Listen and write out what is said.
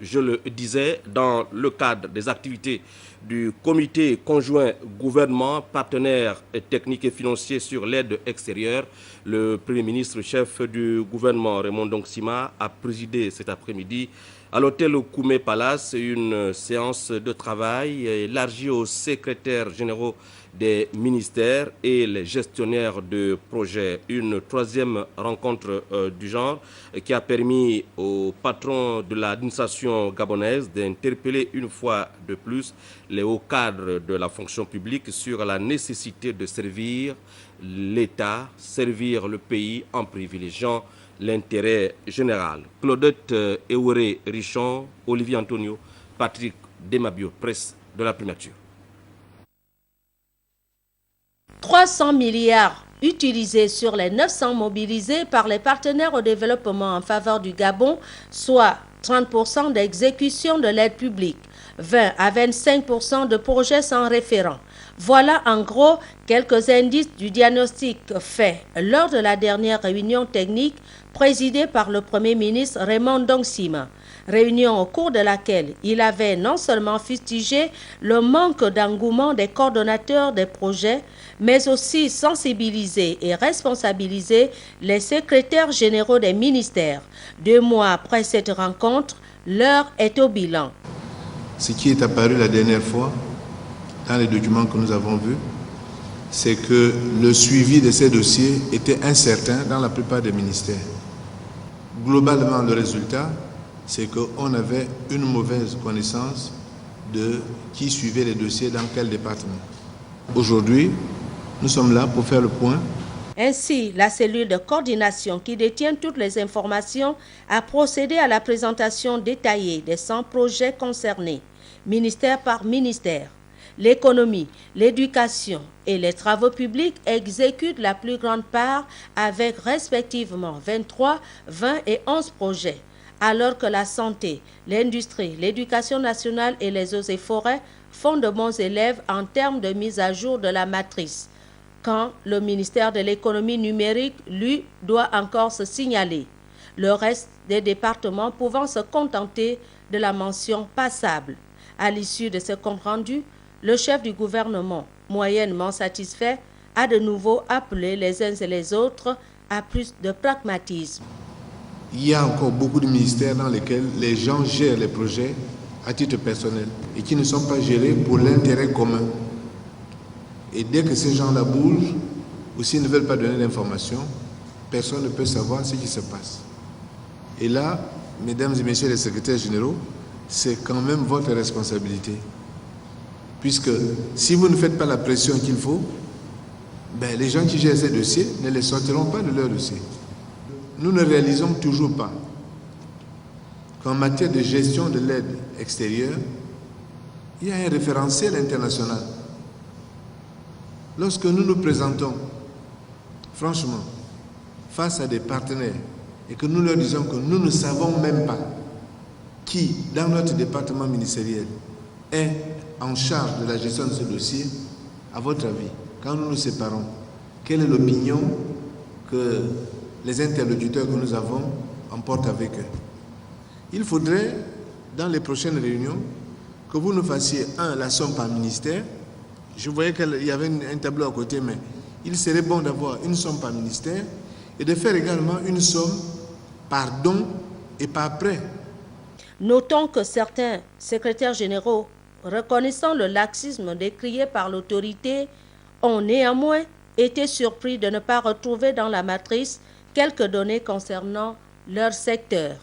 je le disais, dans le cadre des activités du comité conjoint gouvernement, partenaire technique et financier sur l'aide extérieure, le Premier ministre chef du gouvernement Raymond Ndong Sima a présidé cet après-midi à l'hôtel Koumé Palace une séance de travail élargie aux secrétaires généraux des ministères et les gestionnaires de projets. Une troisième rencontre du genre qui a permis au patron de l'administration gabonaise d'interpeller une fois de plus les hauts cadres de la fonction publique sur la nécessité de servir l'État, servir le pays en privilégiant l'intérêt général. Claudette Eworé Richon, Olivier Antonio, Patrick Demabio, presse de la primature. 300 milliards utilisés sur les 900 mobilisés par les partenaires au développement en faveur du Gabon, soit 30% d'exécution de l'aide publique, 20 à 25% de projets sans référent. Voilà en gros quelques indices du diagnostic fait lors de la dernière réunion technique présidée par le Premier ministre Raymond Ndong Sima. Réunion au cours de laquelle il avait non seulement fustigé le manque d'engouement des coordonnateurs des projets, mais aussi sensibilisé et responsabilisé les secrétaires généraux des ministères. 2 mois après cette rencontre, l'heure est au bilan. Ce qui est apparu la dernière fois, dans les documents que nous avons vus, c'est que le suivi de ces dossiers était incertain dans la plupart des ministères. Globalement, le résultat, c'est qu'on avait une mauvaise connaissance de qui suivait les dossiers dans quel département. Aujourd'hui, nous sommes là pour faire le point. Ainsi, la cellule de coordination qui détient toutes les informations a procédé à la présentation détaillée des 100 projets concernés, ministère par ministère. L'économie, l'éducation et les travaux publics exécutent la plus grande part avec respectivement 23, 20 et 11 projets, alors que la santé, l'industrie, l'éducation nationale et les eaux et forêts font de bons élèves en termes de mise à jour de la matrice, quand le ministère de l'économie numérique, lui, doit encore se signaler. Le reste des départements pouvant se contenter de la mention passable. À l'issue de ce compte-rendu, le chef du gouvernement, moyennement satisfait, a de nouveau appelé les uns et les autres à plus de pragmatisme. Il y a encore beaucoup de ministères dans lesquels les gens gèrent les projets à titre personnel et qui ne sont pas gérés pour l'intérêt commun. Et dès que ces gens-là bougent, ou s'ils ne veulent pas donner d'informations, personne ne peut savoir ce qui se passe. Et là, mesdames et messieurs les secrétaires généraux, c'est quand même votre responsabilité. Puisque si vous ne faites pas la pression qu'il faut, les gens qui gèrent ces dossiers ne les sortiront pas de leur dossier. Nous ne réalisons toujours pas qu'en matière de gestion de l'aide extérieure, il y a un référentiel international. Lorsque nous nous présentons, franchement, face à des partenaires et que nous leur disons que nous ne savons même pas qui, dans notre département ministériel, est en charge de la gestion de ce dossier, à votre avis, quand nous nous séparons, quelle est l'opinion que les interlocuteurs que nous avons emportent avec eux? Il faudrait, dans les prochaines réunions, que vous nous fassiez, la somme par ministère. Je voyais qu'il y avait un tableau à côté, mais il serait bon d'avoir une somme par ministère et de faire également une somme par don et par prêt. Notons que certains secrétaires généraux, reconnaissant le laxisme décrié par l'autorité, ont néanmoins été surpris de ne pas retrouver dans la matrice quelques données concernant leur secteur.